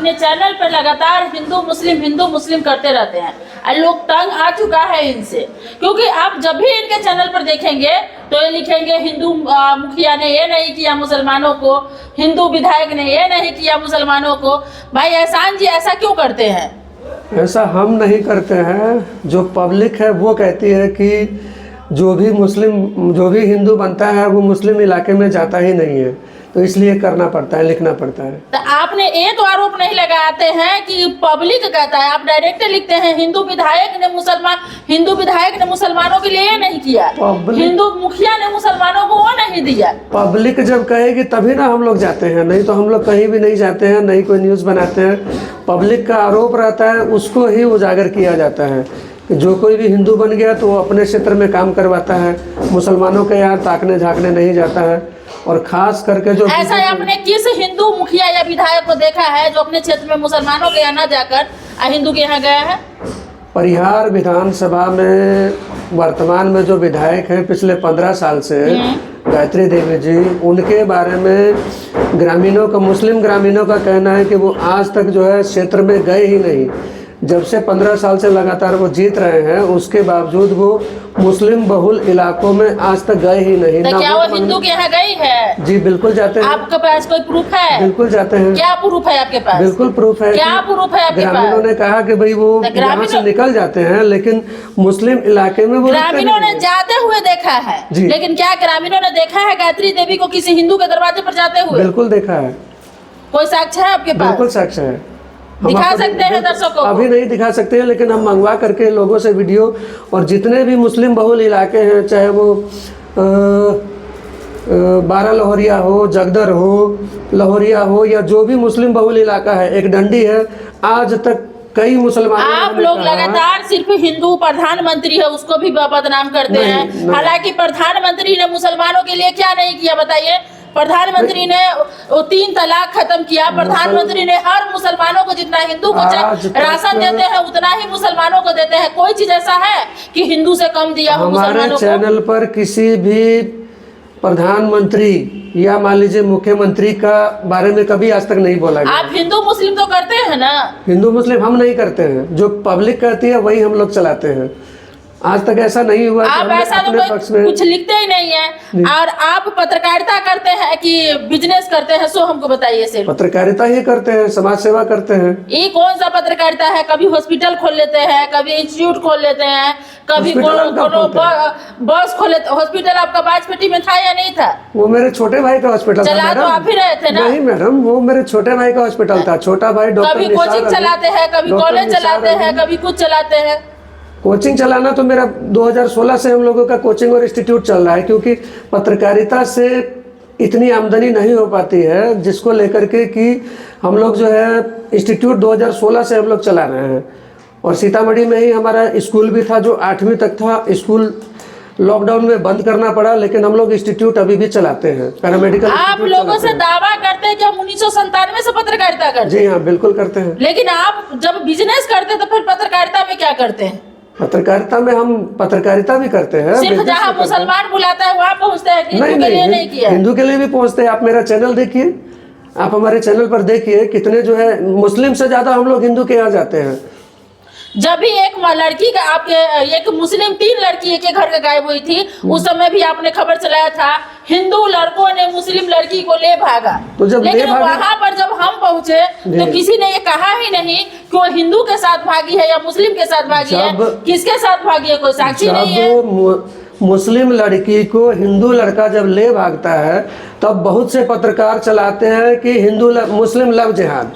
अपने चैनल पर लगातार हिंदू मुस्लिम करते रहते हैं और लोग तंग आ चुका है इनसे, क्योंकि आप जब भी इनके चैनल पर देखेंगे तो ये लिखेंगे हिंदू मुखिया ने ये नहीं किया मुसलमानों को, हिंदू विधायक ने ये नहीं किया मुसलमानों को। भाई एहसान जी ऐसा क्यों करते हैं? ऐसा हम नहीं करते हैं, जो पब्लिक है वो कहती है कि जो भी हिंदू बनता है वो मुस्लिम इलाके में जाता ही नहीं है, तो इसलिए करना पड़ता है, लिखना पड़ता है। तो आपने ये तो आरोप नहीं लगाते हैं कि पब्लिक कहता है, आप डायरेक्ट लिखते हैं हिंदू विधायक ने मुसलमानों के लिए ये नहीं किया, हिंदू मुखिया ने मुसलमानों को वो नहीं दिया। पब्लिक जब कहेगी तभी ना हम लोग जाते हैं, नहीं तो हम लोग कहीं भी नहीं जाते हैं, नहीं कोई न्यूज़ बनाते हैं। पब्लिक का आरोप रहता है, उसको ही उजागर किया जाता है कि जो कोई भी हिंदू बन गया तो वो अपने क्षेत्र में काम करवाता है, मुसलमानों के यहाँ ताकने झाँकने नहीं जाता है। और खास करके जो ऐसा आपने किस हिंदू मुखिया या विधायक को देखा है जो अपने क्षेत्र में मुसलमानों के यहाँ न जाकर हिंदू के यहाँ गया है? परिहार विधानसभा में वर्तमान में जो विधायक हैं पिछले 15 साल से, गायत्री देवी जी, उनके बारे में मुस्लिम ग्रामीणों का कहना है कि वो आज तक जो है क्षेत्र में गए ही नहीं। जब से 15 साल से लगातार वो जीत रहे हैं, उसके बावजूद वो मुस्लिम बहुल इलाकों में आज तक गए ही नहीं। तो क्या वो हिंदू के यहाँ गई है? जी बिल्कुल जाते हैं। आपके पास कोई प्रूफ है? बिल्कुल जाते हैं। क्या प्रूफ है आपके पास? बिल्कुल प्रूफ है। क्या प्रूफ है आपके पास? ग्रामीणों ने कहा कि भाई वो यहाँ से निकल जाते हैं, लेकिन मुस्लिम इलाके में वो ग्रामीणों ने जाते हुए देखा है, लेकिन क्या ग्रामीणों ने देखा है गायत्री देवी को किसी हिंदू के दरवाजे पर जाते हुए? बिल्कुल देखा है। कोई साक्ष्य है आपके पास? बिल्कुल साक्ष्य है। दिखा सकते हैं दर्शकों को? अभी नहीं दिखा सकते हैं, लेकिन हम मंगवा करके लोगों से वीडियो, और जितने भी मुस्लिम बहुल इलाके हैं, चाहे वो बारा लहोरिया हो, जगदर हो, लहोरिया हो, या जो भी मुस्लिम बहुल इलाका है, एक डंडी है, आज तक कई मुसलमान। आप लोग लगातार सिर्फ हिंदू प्रधानमंत्री है उसको भी बदनाम करते हैं, हालांकि प्रधानमंत्री ने मुसलमानों के लिए क्या नहीं किया बताइए? प्रधानमंत्री ने 3 तलाक खत्म किया, प्रधानमंत्री ने हर मुसलमानों को जितना हिंदू को राशन देते हैं उतना ही मुसलमानों को देते हैं। कोई चीज ऐसा है कि हिंदू से कम दिया हो मुसलमानों को? हमारे चैनल पर किसी भी प्रधानमंत्री या मान लीजिए मुख्यमंत्री का बारे में कभी आज तक नहीं बोला गया। आप हिंदू मुस्लिम तो करते हैं ना? हिंदू मुस्लिम हम नहीं करते हैं, जो पब्लिक कहती है वही हम लोग चलाते हैं। आज तक ऐसा नहीं हुआ। आप ऐसा तो कोई कुछ लिखते ही नहीं है। और आप पत्रकारिता करते हैं कि बिजनेस करते हैं, सो हमको बताइए। सिर्फ पत्रकारिता ही करते हैं, समाज सेवा करते हैं। ये कौन सा पत्रकारिता है? कभी हॉस्पिटल खोल लेते हैं, कभी इंस्टीट्यूट खोल लेते हैं, कभी बस खोल लेते। हॉस्पिटल आपका बाजपेटी में था या नहीं था? वो मेरे छोटे भाई का हॉस्पिटल चला तो आप ही रहे थे ना? नहीं मैडम, वो मेरे छोटे भाई का हॉस्पिटल था। छोटा भाई डॉक्टर। कभी कोचिंग चलाते हैं, कभी कॉलेज चलाते हैं, कभी कुछ चलाते हैं। कोचिंग चलाना तो मेरा 2016 से हम लोगों का कोचिंग और इंस्टीट्यूट चल रहा है, क्योंकि पत्रकारिता से इतनी आमदनी नहीं हो पाती है, जिसको लेकर के कि हम लोग जो है इंस्टीट्यूट 2016 से हम लोग चला रहे हैं। और सीतामढ़ी में ही हमारा स्कूल भी था जो 8वीं तक था। स्कूल लॉकडाउन में बंद करना पड़ा, लेकिन हम लोग इंस्टीट्यूट अभी भी चलाते हैं, पैरामेडिकल। आप लोगों से दावा करते हैं कि हम 1997 से पत्रकारिता करते हैं? जी हाँ, बिल्कुल करते हैं। लेकिन आप जब बिजनेस करते तो फिर पत्रकारिता में क्या करते हैं? पत्रकारिता में हम पत्रकारिता भी करते हैं। सिर्फ जहाँ मुसलमान बुलाता है वहाँ पहुँचते हैं, हिंदू के लिए नहीं किया? हिंदू के लिए भी पहुँचते हैं। आप मेरा चैनल देखिए, आप हमारे चैनल पर देखिए कितने जो है मुस्लिम से ज्यादा हम लोग हिंदू के यहाँ जाते हैं। जब भी एक लड़की का आपके एक मुस्लिम 3 लड़की एक घर का गायब हुई थी, उस समय भी आपने खबर चलाया था हिंदू लड़कों ने मुस्लिम लड़की को ले भागा। तो जब लेकिन वहाँ पर जब हम पहुँचे तो किसी ने ये कहा ही नहीं कि वो हिंदू के साथ भागी है या मुस्लिम के साथ भागी है, किसके साथ भागी है, कोई साक्षी नहीं है। मुस्लिम लड़की को हिंदू लड़का जब ले भागता है तब बहुत से पत्रकार चलाते हैं कि मुस्लिम लव जिहाद।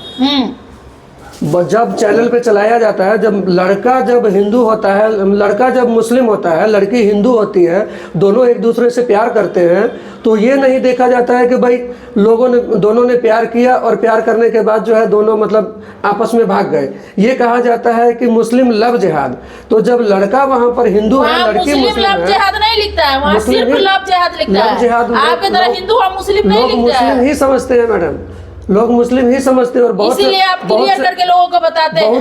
जब चैनल पे चलाया जाता है, जब हिंदू होता है, लड़का जब मुस्लिम होता है, लड़की हिंदू होती है, दोनों एक दूसरे से प्यार करते हैं, तो ये नहीं देखा जाता है कि भाई दोनों ने प्यार किया और प्यार करने के बाद जो है दोनों मतलब आपस में भाग गए। ये कहा जाता है कि मुस्लिम लव जिहाद। तो जब लड़का वहाँ पर हिंदू है, लड़की मुस्लिम है, लव जिहाद नहीं लिखता है, वहाँ सिर्फ लव जिहाद लिखता है। आपके तरह हिंदू और मुस्लिम नहीं लिखता है। मुस्लिम ही समझते हैं मैडम, लोग मुस्लिम ही समझते हैं। और बहुत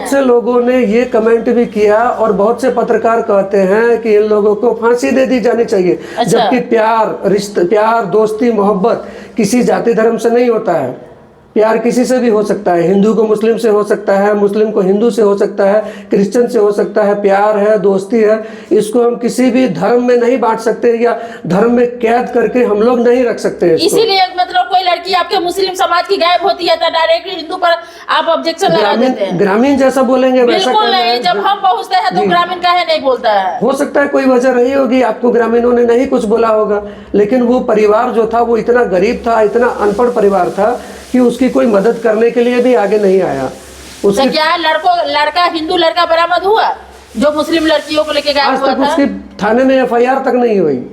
से लोगों ने ये कमेंट भी किया और बहुत से पत्रकार कहते हैं कि इन लोगों को फांसी दे दी जानी चाहिए। जबकि प्यार, दोस्ती, मोहब्बत किसी जाति धर्म से नहीं होता है। प्यार किसी से भी हो सकता है, हिंदू को मुस्लिम से हो सकता है, मुस्लिम को हिंदू से हो सकता है, क्रिश्चियन से हो सकता है। प्यार है, दोस्ती है, इसको हम किसी भी धर्म में नहीं बांट सकते या धर्म में कैद करके हम लोग नहीं रख सकते इसको। इसीलिए मतलब कोई लड़की आपके मुस्लिम समाज की गायब होती है तो डायरेक्टली हिंदू पर आप ऑब्जेक्शन लगा देते हैं। ग्रामीण जैसा बोलेंगे वैसा बिल्कुल नहीं, जब हम पहुंचते हैं तो ग्रामीण काहे नहीं बोलता है। हो सकता है कोई वजह रही होगी, आपको ग्रामीणों ने नहीं कुछ बोला होगा, लेकिन वो परिवार जो था वो इतना गरीब था, इतना अनपढ़ परिवार था कि उसकी कोई मदद करने के लिए भी आगे नहीं आया। तो क्या लड़का हिंदू लड़का बरामद हुआ जो मुस्लिम लड़कियों को लेके गायब हुआ था? उसकी थाने में FIR तक नहीं हुई।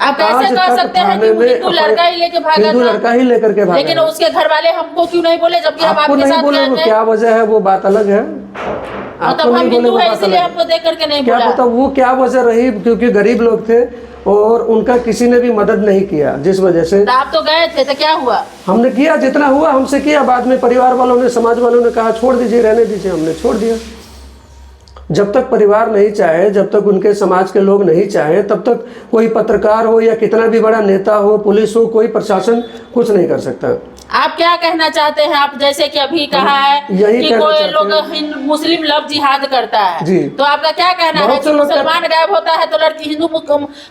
आप कैसे कह सकते हैं कि हिंदू लड़का ही लेके भागा था? हिंदू लड़का ही लेकर के भागा। लेकिन उसके घर वाले हमको क्यों नहीं बोले जबकि हम आपको आपके नहीं साथ बोले, गए वो थे? क्या वजह है वो बात अलग है। मतलब हम हिंदू है इसलिए हमको देख करके नहीं बोला। क्या पता वो क्या वजह रही, क्योंकि गरीब लोग थे और उनका किसी ने भी मदद नहीं किया, जिस वजह से। आप तो गए थे तो क्या हुआ? हमने किया जितना हुआ हमसे किया, बाद में परिवार वालों ने, समाज वालों ने कहा छोड़ दीजिए, रहने दीजिए, हमने छोड़ दिया। जब तक परिवार नहीं चाहे, जब तक उनके समाज के लोग नहीं चाहे, तब तक कोई पत्रकार हो या कितना भी बड़ा नेता हो, पुलिस हो, कोई प्रशासन कुछ नहीं कर सकता। आप क्या कहना चाहते हैं? आप जैसे कि अभी कहा है कि कोई लोग मुस्लिम लव जिहाद करता है जी, तो आपका क्या कहना है कि मुसलमान गायब होता है तो लड़की हिंदू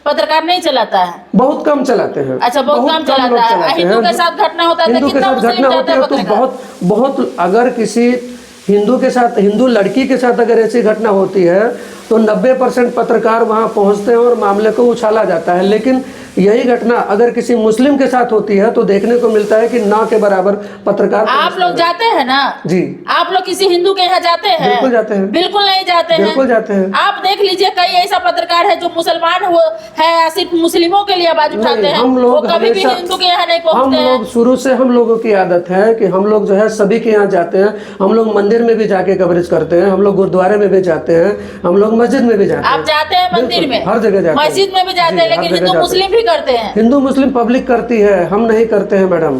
पत्रकार नहीं चलाता है? बहुत कम चलाते हैं। अच्छा, बहुत कम चलाता है। हिंदू के साथ घटना होता है, हिंदू के साथ घटना होती है तो बहुत अगर किसी हिंदू के साथ, हिंदू लड़की के साथ अगर ऐसी घटना होती है तो 90% पत्रकार वहां पहुंचते हैं और मामले को उछाला जाता है। लेकिन यही घटना अगर किसी मुस्लिम के साथ होती है तो देखने को मिलता है कि ना के बराबर पत्रकार। आप लोग जाते हैं ना जी? आप लोग किसी हिंदू के यहाँ जाते हैं? बिल्कुल जाते हैं। बिल्कुल नहीं जाते हैं। बिल्कुल जाते हैं। आप देख लीजिए कई ऐसा पत्रकार है जो मुसलमान है या सिर्फ मुस्लिमों के लिए आवाज उठाते हैं, हम लोग कभी भी हिंदू के यहाँ नहीं पहुँचते हैं। हम लोग शुरू से, हम लोगों की आदत है कि हम लोग जो है सभी के यहाँ जाते हैं। हम लोग मंदिर में भी जाके कवरेज करते हैं, हम लोग गुरुद्वारे में भी जाते हैं, हम लोग मस्जिद में भी जाते हैं। आप जाते हैं मंदिर में, हर जगह जाते हैं, मस्जिद में भी जाते हैं, लेकिन हिंदू मुस्लिम भी करते हैं। हिंदू मुस्लिम पब्लिक करती है, हम नहीं करते हैं मैडम।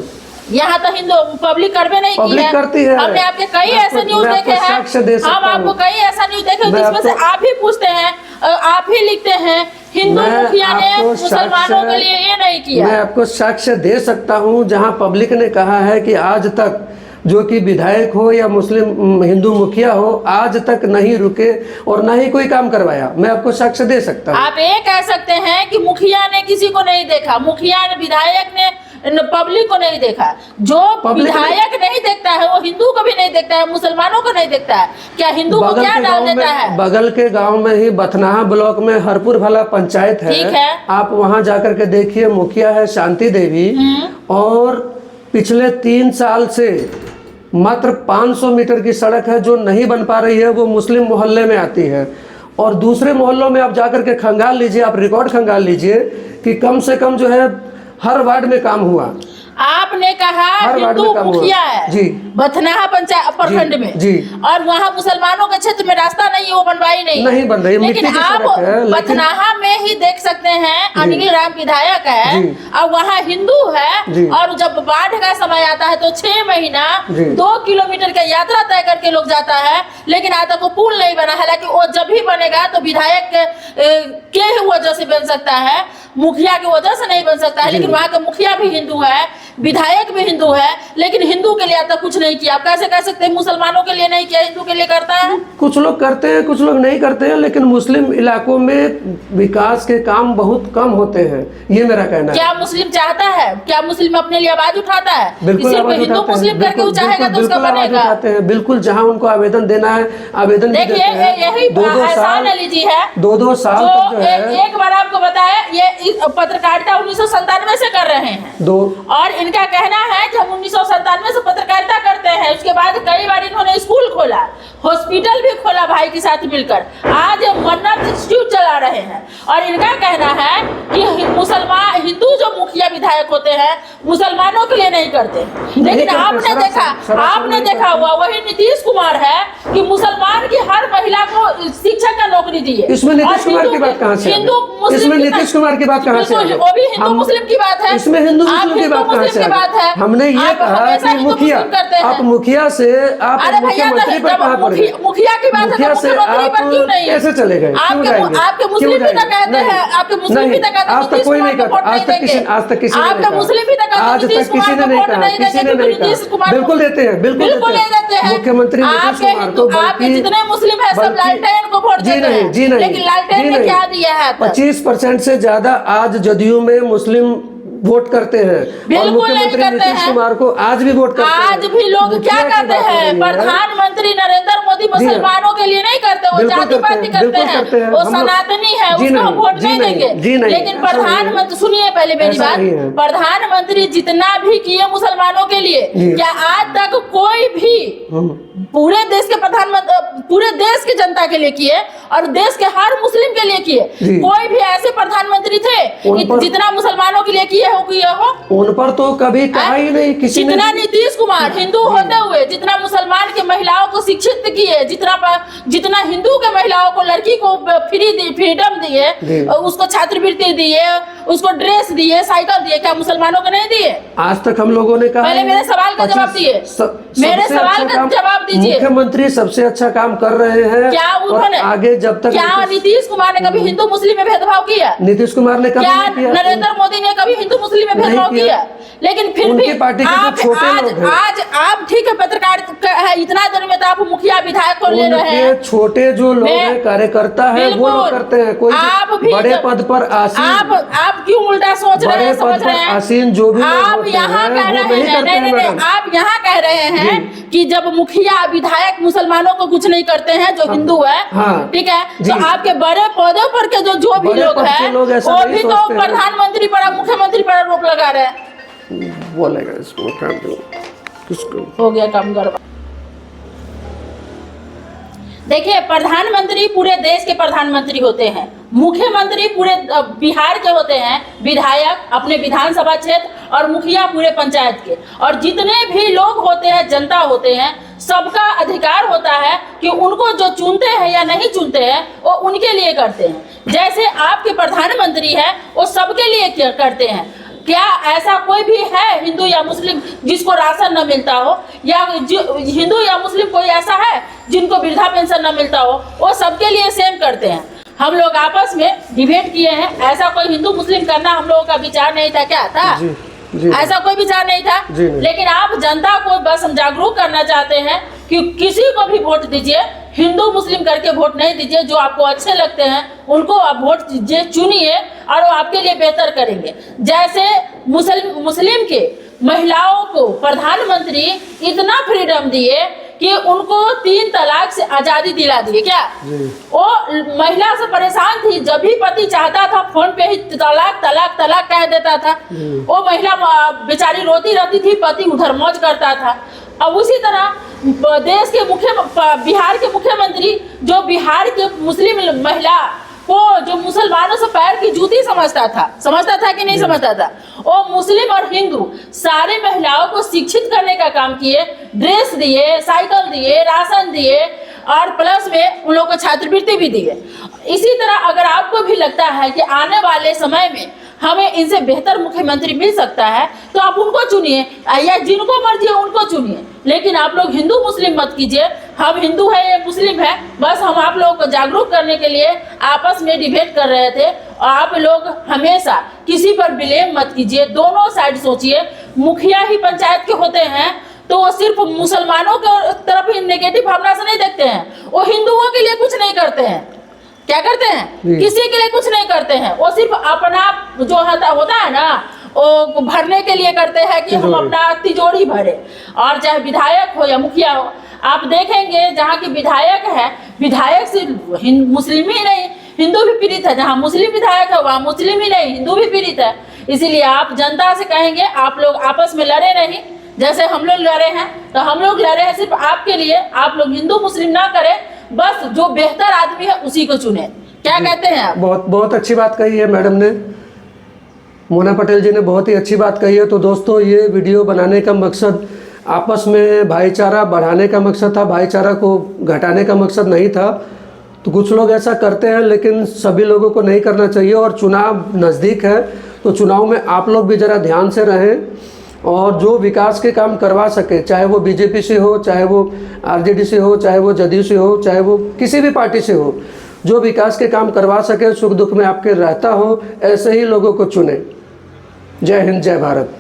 यहाँ तो हिंदू पब्लिक करवे नहीं की है। करती है। हमने आपके कई ऐसे न्यूज देखे हैं, हम आपको कई ऐसा न्यूज देखे जिसमें से आप ही पूछते हैं, आप ही लिखते हैं हिंदू मुखिया ने मुसलमानों के लिए ये नहीं किया। मैं आपको साक्ष्य दे सकता हूँ जहाँ पब्लिक ने कहा है कि आज तक जो कि विधायक हो या मुस्लिम हिंदू मुखिया हो, आज तक नहीं रुके और ना ही कोई काम करवाया। मैं आपको साक्ष्य दे सकता हूँ। आप ये कह सकते हैं कि मुखिया ने किसी को नहीं देखा, मुखिया ने, विधायक ने पब्लिक को नहीं देखा। जो विधायक नहीं देखता है वो हिंदू को भी नहीं देखता है, मुसलमानों को नहीं देखता है। क्या हिंदू को क्या डाल देता है? बगल के गांव में ही बथनाहा ब्लॉक में हरपुर भला पंचायत है, ठीक है, आप वहां जाकर के देखिए। मुखिया है शांति देवी और पिछले 3 साल से मात्र 500 मीटर की सड़क है जो नहीं बन पा रही है, वो मुस्लिम मोहल्ले में आती है। और दूसरे मोहल्लों में आप जाकर के खंगाल लीजिए, आप रिकॉर्ड खंगाल लीजिए कि कम से कम जो है हर वार्ड में काम हुआ। आपने कहा हिंदू मुखिया है जी, बथनाहा पंचायत प्रखंड में जी, और वहाँ मुसलमानों के क्षेत्र में रास्ता नहीं है, वो बनवाई नहीं बन रही। लेकिन आप बथनाहा में ही देख सकते हैं अनिल राम विधायक है और वहाँ हिंदू है, और जब बाढ़ का समय आता है तो 6 महीना 2 किलोमीटर का यात्रा तय करके लोग जाता है, लेकिन आज तक वो पुल नहीं बना। हालांकि वो जब भी बनेगा तो विधायक के वजह से बन सकता है, मुखिया की वजह से नहीं बन सकता है। लेकिन वहाँ का मुखिया भी हिंदू है, विधायक भी हिंदू है, लेकिन हिंदू के लिए अब तक कुछ नहीं किया। आप कैसे कह सकते हैं मुसलमानों के लिए नहीं किया, हिंदू के लिए करता है? कुछ लोग करते हैं, कुछ लोग नहीं करते हैं, लेकिन मुस्लिम इलाकों में विकास के काम बहुत कम होते हैं, ये मेरा कहना है। क्या मुस्लिम चाहता है? क्या मुस्लिम अपने लिए आवाज उठाता है? बिल्कुल हिंदू मुस्लिम करके वो चाहेगा तो उसका बनेगा। बिल्कुल, जहाँ उनको आवेदन देना है आवेदन देखिए, यही एहसान अली जी है 2-2 साल तक जो है। एक बार आपको बताया, ये पत्रकारिता 1997 से कर रहे हैं और इनका कहना है कि हम 1997 से पत्रकारिता करते हैं। उसके बाद कई बार इन्होंने स्कूल खोला, हॉस्पिटल भी खोला भाई के साथ मिलकर। आज मन्नत इंस्टीट्यूट चला रहे हैं और इनका कहना है कि मुसलमान हिंदू जो मुखिया विधायक होते हैं मुसलमानों के लिए नहीं करते। लेकिन आपने देखा हुआ वही नीतीश कुमार है कि मुसलमान की हर महिला को शिक्षक का नौकरी दी है। इसमें नीतीश कुमार की बात कहाँ से? इसमें नीतीश कुमार की बात कहाँ से? वो भी हिंदू मुस्लिम की बात है। इसमें हिंदू मुस्लिम की बात कहाँ से? हमने ये कहा कि मुखिया, आप मुखिया से आप मुख्यमंत्री पर कहाँ गए? मुखिया की बात है मुखिया तो से मुख्यमंत्री पर क्यों नहीं? कैसे चले गए? क्यों जाएंगे? आपके मुस्लिम भी तो कहते हैं, आपके मुस्लिम भी तो कहते हैं आज तक कोई नहीं कहता, आज तक किसी ने आपके मुस्लिम भी तो कहते हैं आज तक किसी ने नहीं कहा, किसी ने नहीं कहा। बिल्कुल देते हैं, बिल्कुल देते हैं मुख्यमंत्री नीतीश कुमार को। आपके जितने मुस्लिम है सब लालटेन को वोट देते हैं। जी नहीं, लेकिन लालटेन ने क्या दिया है? 25% से ज्यादा आज जदयू में मुस्लिम वोट करते हैं और मुख्यमंत्री नीतीश कुमार को आज भी वोट करते हैं। आज भी लोग क्या करते हैं? प्रधानमंत्री नरेंद्र मोदी मुसलमानों के लिए नहीं करते, वो जाति पाति करते हैं, वो सनातनी है, उसको हम वोट नहीं देंगे। लेकिन प्रधानमंत्री, सुनिए पहले मेरी बात, प्रधानमंत्री जितना भी किए मुसलमानों के लिए, क्या आज तक कोई भी पूरे देश के प्रधानमंत्री पूरे देश की जनता के लिए किए और देश के हर मुस्लिम के लिए किए? कोई भी ऐसे प्रधानमंत्री थे जितना मुसलमानों के लिए किए हो? उन पर तो कभी कहा ही नहीं किसी ने। जितना नीतीश कुमार हिंदू होते हुए जितना मुसलमान के महिलाओं को शिक्षित किए, जितना हिंदू के महिलाओं को, लड़की को फ्रीडम दिए, उसको छात्रवृत्ति दिए, उसको ड्रेस दिए, साइकिल दिए, क्या मुसलमानों को नहीं दिए? आज तक हम लोगों ने कहा। पहले मेरे सवाल का जवाब दिए, मेरे सवाल का जवाब दीजिए। मुख्यमंत्री सबसे अच्छा काम कर रहे हैं। क्या उन्होंने आगे जब तक क्या नीतीश कुमार ने कभी हिंदू मुस्लिम में भेदभाव किया? नीतीश कुमार ने कभी नहीं किया। नरेंद्र मोदी ने कभी हिंदू मुस्लिम में भेदभाव किया? लेकिन फिर भी पार्टी के आज आप ठीक है, पत्रकार है, इतना दिन में तो आप मुखिया विधायक को ले रहे हैं। छोटे जो लोग हैं, कार्यकर्ता है, वो लोग करते हैं। कोई बड़े पद पर आसीन, आप क्यों उल्टा सोच रहे हैं, समझ रहे हैं? आसीन जो भी आप यहाँ कह रहे हैं, नहीं, आप यहाँ कह रहे हैं कि जब मुखिया विधायक मुसलमानों को कुछ नहीं करते हैं जो हिंदू है, ठीक है, तो आपके बड़े पदों पर के जो भी लोग हैं वो भी तो प्रधानमंत्री पर, मुख्यमंत्री पर आरोप लगा रहे हैं। बोलेगा इसको काम किसको हो गया काम गड़बड़। देखिए, प्रधानमंत्री पूरे देश के प्रधानमंत्री होते हैं, मुख्यमंत्री पूरे बिहार के होते हैं, विधायक अपने विधानसभा क्षेत्र, और मुखिया पूरे पंचायत के। और जितने भी लोग होते हैं, जनता होते हैं, सबका अधिकार होता है कि उनको जो चुनते हैं या नहीं चुनते हैं वो उनके लिए करते हैं। जैसे आपके प्रधानमंत्री है वो सबके लिए करते हैं। क्या ऐसा कोई भी है हिंदू या मुस्लिम जिसको राशन न मिलता हो, या हिंदू या मुस्लिम कोई ऐसा है जिनको वृद्धा पेंशन न मिलता हो? वो सबके लिए सेम करते हैं। हम लोग आपस में डिबेट किए हैं, ऐसा कोई हिंदू मुस्लिम करना हम लोगों का विचार नहीं था। क्या था? ऐसा कोई विचार नहीं था। लेकिन आप जनता को बस हम जागरूक करना चाहते हैं कि किसी को भी वोट दीजिए, हिंदू मुस्लिम करके वोट नहीं दीजिए। जो आपको अच्छे लगते हैं उनको आप वोट दीजिए, चुनिए, और वो आपके लिए बेहतर करेंगे। जैसे मुस्लिम के महिलाओं को प्रधानमंत्री इतना फ्रीडम दिए कि उनको 3 तलाक से आजादी दिला दी। क्या वो महिला से परेशान थी? जब भी पति चाहता था फोन पे ही तलाक तलाक तलाक कह देता था। वो महिला बेचारी रोती रहती थी, पति उधर मौज करता था। अब उसी तरह देश के बिहार के मुख्यमंत्री जो बिहार के मुस्लिम महिला को जो मुसलमानों से पैर की जूती समझता था कि नहीं समझता था? वो मुस्लिम और हिंदू सारे महिलाओं को शिक्षित करने का काम किए, ड्रेस दिए, साइकिल दिए, राशन दिए, और प्लस में उन लोगों को छात्रवृत्ति भी दिए। इसी तरह अगर आपको भी लगता है कि आने वाले समय में हमें इनसे बेहतर मुख्यमंत्री मिल सकता है तो आप उनको चुनिए, या जिनको मर्जी है उनको चुनिए। लेकिन आप लोग हिंदू मुस्लिम मत कीजिए। हम हिंदू है या मुस्लिम है, बस हम आप लोगों को जागरूक करने के लिए आपस में डिबेट कर रहे थे। और आप लोग हमेशा किसी पर ब्लेम मत कीजिए, दोनों साइड सोचिए। मुखिया ही पंचायत के होते हैं तो वो सिर्फ मुसलमानों के तरफ ही नेगेटिव भावना से नहीं देखते हैं, वो हिंदुओं के लिए कुछ नहीं करते हैं। क्या करते हैं? किसी के लिए कुछ नहीं करते हैं, वो सिर्फ अपना जो होता है ना, वो भरने के लिए करते हैं कि हम अपना तिजोरी भरे। और चाहे विधायक हो या मुखिया हो, आप देखेंगे जहाँ की विधायक है, विधायक सिर्फ मुस्लिम ही नहीं हिंदू भी पीड़ित है। जहाँ मुस्लिम विधायक है वहाँ मुस्लिम ही नहीं हिंदू भी पीड़ित है। इसीलिए आप जनता से कहेंगे आप लोग आपस में लड़े नहीं, जैसे हम लोग लड़े हैं। तो हम लोग लड़े हैं सिर्फ आपके लिए। आप लोग हिंदू मुस्लिम ना करें, बस जो बेहतर आदमी है उसी को चुने। क्या कहते हैं आप? बहुत अच्छी बात कही है मैडम ने, मोना पटेल जी ने बहुत ही अच्छी बात कही है। तो दोस्तों, ये वीडियो बनाने का मकसद आपस में भाईचारा बढ़ाने का मकसद था, भाईचारा को घटाने का मकसद नहीं था। तो कुछ लोग ऐसा करते हैं, लेकिन सभी लोगों को नहीं करना चाहिए। और चुनाव नज़दीक है तो चुनाव में आप लोग भी ज़रा ध्यान से रहें और जो विकास के काम करवा सके, चाहे वो बीजेपी से हो, चाहे वो आरजेडी से हो, चाहे वो जदयू से हो, चाहे वो किसी भी पार्टी से हो, जो विकास के काम करवा सके, सुख दुख में आपके रहता हो, ऐसे ही लोगों को चुने। जय हिंद, जय भारत।